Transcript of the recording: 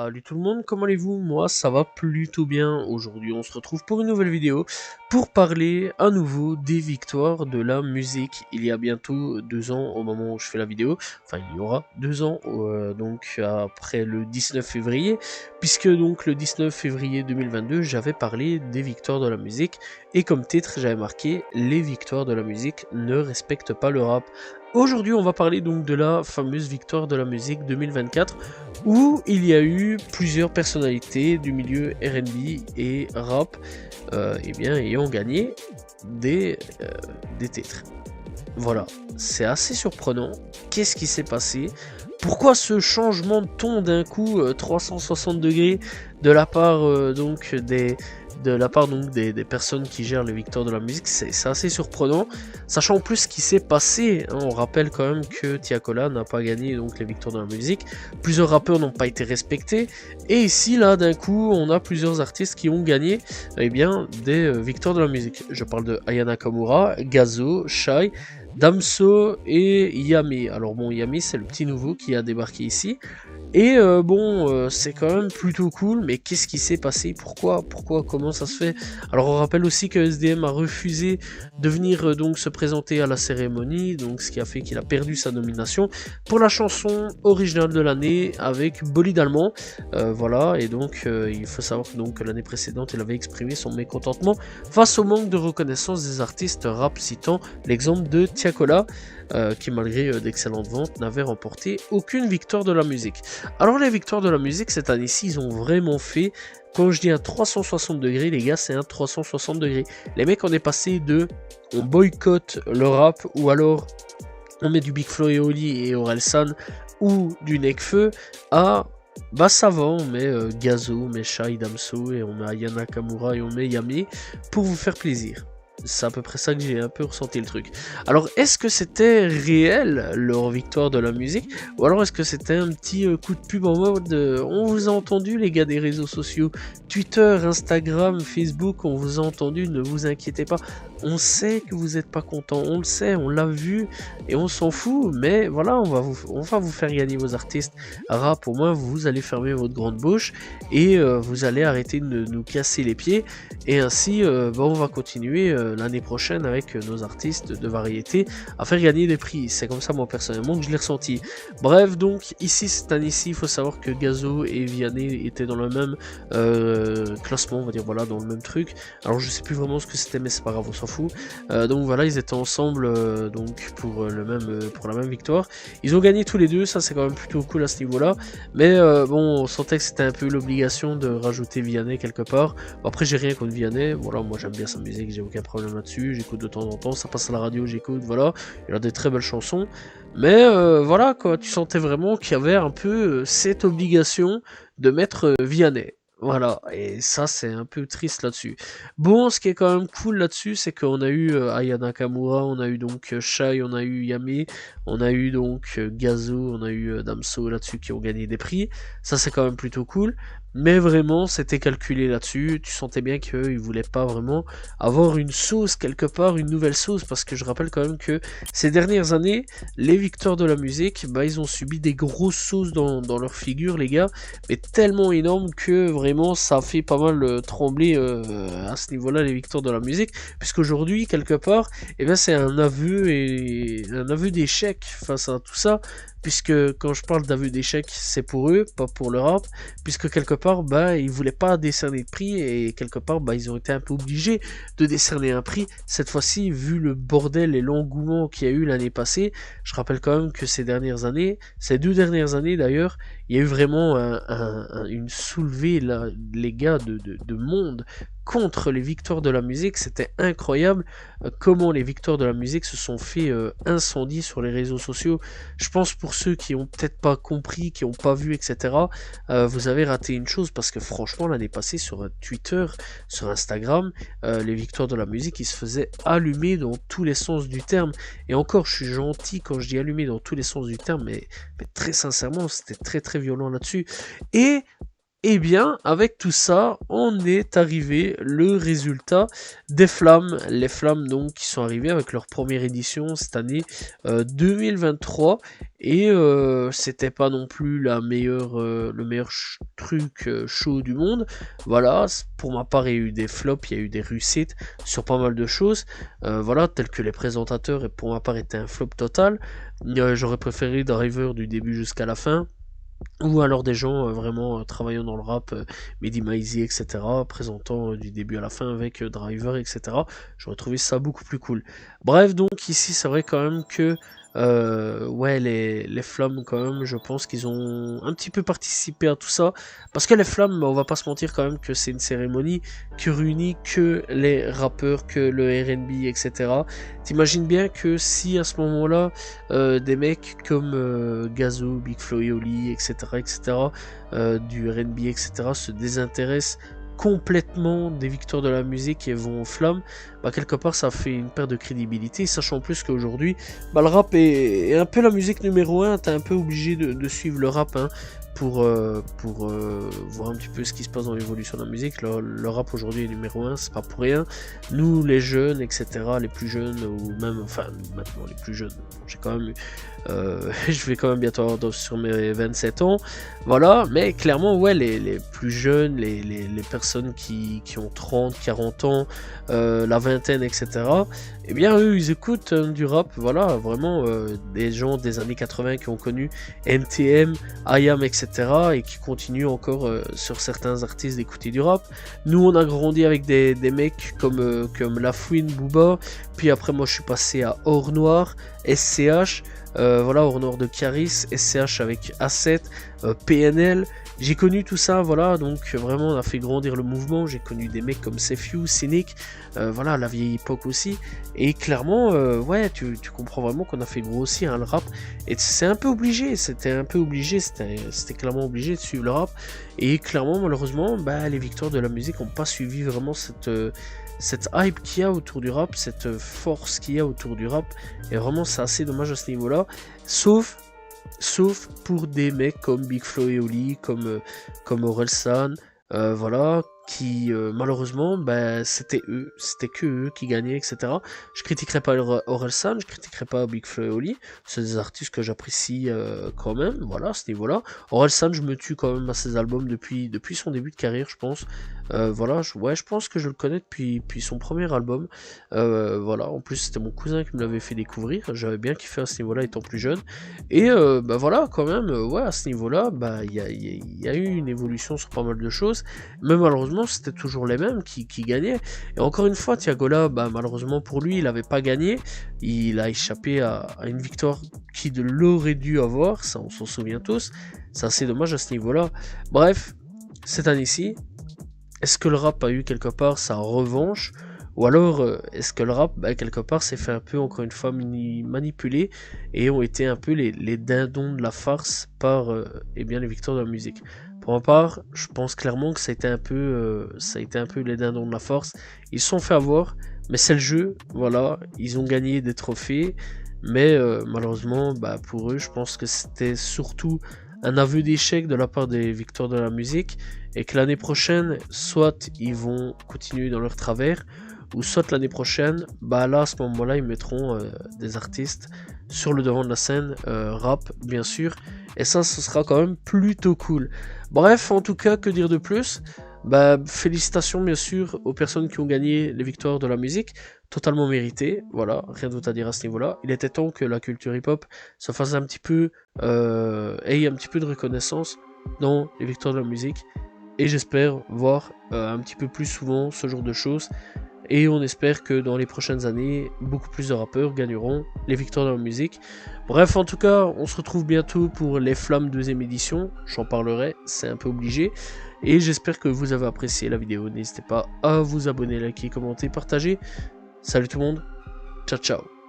Salut tout le monde, comment allez-vous? Moi ça va plutôt bien. Aujourd'hui on se retrouve pour une nouvelle vidéo pour parler à nouveau des victoires de la musique. Il y a bientôt 2 ans au moment où je fais la vidéo, enfin il y aura 2 ans, donc après le 19 février, puisque donc le 19 février 2022 j'avais parlé des victoires de la musique et comme titre j'avais marqué les victoires de la musique ne respectent pas le rap. Aujourd'hui, on va parler donc de la fameuse victoire de la musique 2024 où il y a eu plusieurs personnalités du milieu R&B et rap ayant gagné des titres. Voilà, c'est assez surprenant. Qu'est-ce qui s'est passé? Pourquoi ce changement de ton d'un coup 360 degrés de la part des personnes qui gèrent les victoires de la musique? C'est assez surprenant, sachant en plus ce qui s'est passé, hein. On rappelle quand même que Tiakola n'a pas gagné donc les victoires de la musique, plusieurs rappeurs n'ont pas été respectés, et ici là d'un coup on a plusieurs artistes qui ont gagné des victoires de la musique. Je parle de Aya Nakamura, Gazo, Shai, Damso et Yami. Alors bon, Yami c'est le petit nouveau qui a débarqué ici. Et c'est quand même plutôt cool, mais qu'est-ce qui s'est passé? Pourquoi, comment ça se fait? Alors on rappelle aussi que SDM a refusé de venir donc se présenter à la cérémonie, donc ce qui a fait qu'il a perdu sa nomination pour la chanson originale de l'année avec Bolide Allemand. Voilà, et donc il faut savoir que l'année précédente il avait exprimé son mécontentement face au manque de reconnaissance des artistes rap, citant l'exemple de Tiakola, qui malgré d'excellentes ventes n'avait remporté aucune victoire de la musique. Alors les victoires de la musique cette année-ci ils ont vraiment fait, quand je dis un 360 degrés les gars, c'est un 360 degrés. Les mecs on est passé de on boycotte le rap, ou alors on met du Big Flo et Oli et Orelsan, ou du Nekfeu, à bah ça va, on met Gazo, on met Shai, Damso, et on met Aya Nakamura et on met Yami pour vous faire plaisir. C'est à peu près ça que j'ai un peu ressenti le truc. Alors, est-ce que c'était réel leur victoire de la musique, ou alors est-ce que c'était un petit coup de pub en mode on vous a entendu les gars des réseaux sociaux, Twitter, Instagram, Facebook, on vous a entendu, ne vous inquiétez pas, on sait que vous n'êtes pas content, on le sait, on l'a vu et on s'en fout, mais voilà, on va vous faire gagner vos artistes rap, au moins vous allez fermer votre grande bouche et vous allez arrêter de nous casser les pieds, et ainsi on va continuer l'année prochaine avec nos artistes de variété à faire gagner des prix. C'est comme ça moi personnellement que je l'ai ressenti. Bref, donc ici cette année-ci il faut savoir que Gazo et Vianney étaient dans le même classement, on va dire, voilà, dans le même truc. Alors je sais plus vraiment ce que c'était, mais c'est pas grave, on s'en fout. Donc voilà, ils étaient ensemble donc pour la même victoire. Ils ont gagné tous les deux, ça c'est quand même plutôt cool à ce niveau-là. Mais bon, on sentait que c'était un peu l'obligation de rajouter Vianney quelque part. Bon, après j'ai rien contre Vianney, voilà, moi j'aime bien sa musique, j'ai aucun problème là-dessus, j'écoute de temps en temps, ça passe à la radio, j'écoute, voilà, il a des très belles chansons, mais voilà quoi, tu sentais vraiment qu'il y avait un peu cette obligation de mettre Vianney. Voilà, et ça c'est un peu triste là-dessus. Bon, ce qui est quand même cool là-dessus, c'est qu'on a eu Aya Nakamura, on a eu donc Shai, on a eu Yami, on a eu donc Gazo, on a eu Damso là-dessus qui ont gagné des prix. Ça c'est quand même plutôt cool. Mais vraiment, c'était calculé là-dessus. Tu sentais bien qu'ils voulaient pas vraiment avoir une sauce quelque part, une nouvelle sauce, parce que je rappelle quand même que ces dernières années, les victoires de la musique, bah ils ont subi des grosses sauces dans leur figure, les gars, mais tellement énormes que vraiment ça a fait pas mal trembler à ce niveau-là les victoires de la musique, puisqu'aujourd'hui quelque part, eh bien c'est un aveu d'échec face à tout ça. Puisque quand je parle d'aveu d'échec, c'est pour eux, pas pour le rap, puisque quelque part, bah, ils voulaient pas décerner de prix, et quelque part, bah, ils ont été un peu obligés de décerner un prix. Cette fois-ci, vu le bordel et l'engouement qu'il y a eu l'année passée, je rappelle quand même que ces 2 dernières années d'ailleurs, il y a eu vraiment une soulevée, là, les gars, de monde contre les victoires de la musique. C'était incroyable comment les victoires de la musique se sont fait incendier sur les réseaux sociaux. Je pense pour ceux qui ont peut-être pas compris, qui ont pas vu, etc., vous avez raté une chose, parce que franchement l'année passée sur Twitter, sur Instagram, les victoires de la musique ils se faisaient allumer dans tous les sens du terme. Et encore, je suis gentil quand je dis allumer dans tous les sens du terme, mais très sincèrement c'était très très violent là-dessus. Et Eh bien, avec tout ça, on est arrivé le résultat des Flammes. Les Flammes, donc, qui sont arrivées avec leur première édition cette année 2023. Et c'était pas non plus le meilleur truc chaud du monde. Voilà, pour ma part, il y a eu des flops, il y a eu des réussites sur pas mal de choses. Voilà, tels que les présentateurs, et pour ma part, était un flop total. J'aurais préféré Driver du début jusqu'à la fin. Ou alors des gens vraiment travaillant dans le rap, Mehdi Maizy, etc., présentant du début à la fin avec Driver, etc. J'aurais trouvé ça beaucoup plus cool. Bref, donc ici, c'est vrai quand même que ouais, les Flammes, quand même, je pense qu'ils ont un petit peu participé à tout ça. Parce que les Flammes, on va pas se mentir quand même que c'est une cérémonie qui réunit que les rappeurs, que le R&B, etc. T'imagines bien que si à ce moment-là, des mecs comme Gazo, Big Flo et Oli, etc., du R&B, etc., se désintéressent complètement des victoires de la musique et vont aux Flammes, bah quelque part ça fait une perte de crédibilité, sachant en plus qu'aujourd'hui, bah le rap est un peu la musique numéro 1, t'es un peu obligé de suivre le rap, hein, pour voir un petit peu ce qui se passe dans l'évolution de la musique. Le rap aujourd'hui est numéro 1, c'est pas pour rien. Nous, les jeunes, etc., les plus jeunes, ou même, enfin, maintenant les plus jeunes, j'ai quand même je vais quand même bientôt avoir sur mes 27 ans, voilà, mais clairement, ouais, les plus jeunes, les personnes qui ont 30, 40 ans, la vingtaine, etc., eh bien, eux, ils écoutent du rap, voilà, vraiment, des gens des années 80 qui ont connu NTM, IAM, etc., et qui continuent encore sur certains artistes d'écouter du rap. Nous, on a grandi avec des mecs comme Lafouine, Booba, puis après, moi, je suis passé à Or Noir, SCH, voilà, Or Noir de Caris, SCH avec A7, PNL, j'ai connu tout ça, voilà, donc vraiment on a fait grandir le mouvement, j'ai connu des mecs comme Sefiu, Cynic, voilà, la vieille époque aussi, et clairement, ouais, tu comprends vraiment qu'on a fait grossir, hein, le rap, et c'est un peu obligé, c'était clairement obligé de suivre le rap, et clairement, malheureusement, bah, les victoires de la musique n'ont pas suivi vraiment cette hype qu'il y a autour du rap, cette force qu'il y a autour du rap, et vraiment c'est assez dommage à ce niveau-là, sauf pour des mecs comme Big Flo et Oli, comme Orelsan, voilà, qui malheureusement, bah, c'était que eux qui gagnaient, etc. Je critiquerai pas Orelsan, je critiquerai pas Big Flo et Oli, c'est des artistes que j'apprécie quand même, voilà, à ce niveau-là. Orelsan, je me tue quand même à ses albums depuis son début de carrière, je pense. Voilà, je pense que je le connais depuis son premier album. Voilà, en plus c'était mon cousin qui me l'avait fait découvrir, j'avais bien kiffé à ce niveau-là étant plus jeune. Et bah voilà, quand même, ouais, à ce niveau-là, bah il y a eu une évolution sur pas mal de choses, mais malheureusement c'était toujours les mêmes qui gagnaient. Et encore une fois, Tiagola, bah malheureusement pour lui, il n'avait pas gagné, il a échappé à une victoire qu'il l'aurait dû avoir, ça on s'en souvient tous, c'est assez dommage à ce niveau-là. Bref, cette année-ci, est-ce que le rap a eu quelque part sa revanche? Ou alors, est-ce que le rap, bah, quelque part, s'est fait un peu, encore une fois, manipuler et ont été un peu les dindons de la farce par eh bien, les victoires de la musique? Pour ma part, je pense clairement que ça a été un peu les dindons de la farce. Ils se sont fait avoir, mais c'est le jeu, voilà. Ils ont gagné des trophées, mais malheureusement, bah, pour eux, je pense que c'était surtout un aveu d'échec de la part des victoires de la musique et que l'année prochaine, soit ils vont continuer dans leur travers, ou soit l'année prochaine, bah là à ce moment-là ils mettront des artistes sur le devant de la scène, rap bien sûr, et ça ce sera quand même plutôt cool. Bref, en tout cas, que dire de plus? Bah félicitations bien sûr aux personnes qui ont gagné les victoires de la musique, totalement mérité, voilà, rien d'autre à dire à ce niveau-là. Il était temps que la culture hip-hop se fasse un petit peu, ait un petit peu de reconnaissance dans les victoires de la musique, et j'espère voir un petit peu plus souvent ce genre de choses. Et on espère que dans les prochaines années, beaucoup plus de rappeurs gagneront les victoires de la musique. Bref, en tout cas, on se retrouve bientôt pour les Flammes 2ème édition. J'en parlerai, c'est un peu obligé. Et j'espère que vous avez apprécié la vidéo. N'hésitez pas à vous abonner, liker, commenter, partager. Salut tout le monde. Ciao, ciao.